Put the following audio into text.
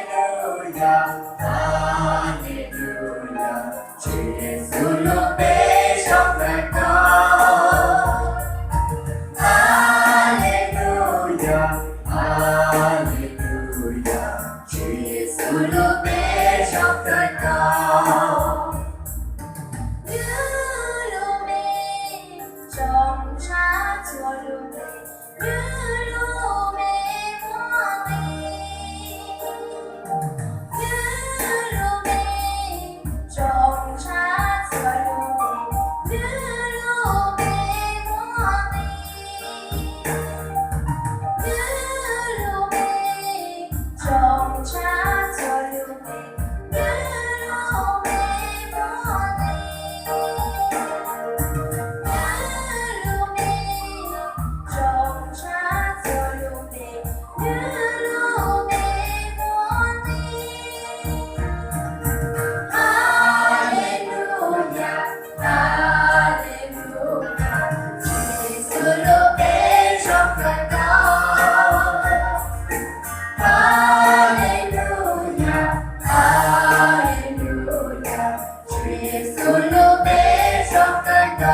Hallelujah, hallelujah, 주 예수로 빼셨을까? 할렐루야 할렐루야 주 예수로 빼셨을까 누름에 정사 저름에 누름에 왕이 누름에 정사 저름에 누름에 왕이 누름에 정사 저름에 누름에 왕이 할렐루야 할렐루야 주 예수로 빼셨을까 할렐루야 할렐루야 주 예수로 빼셨을까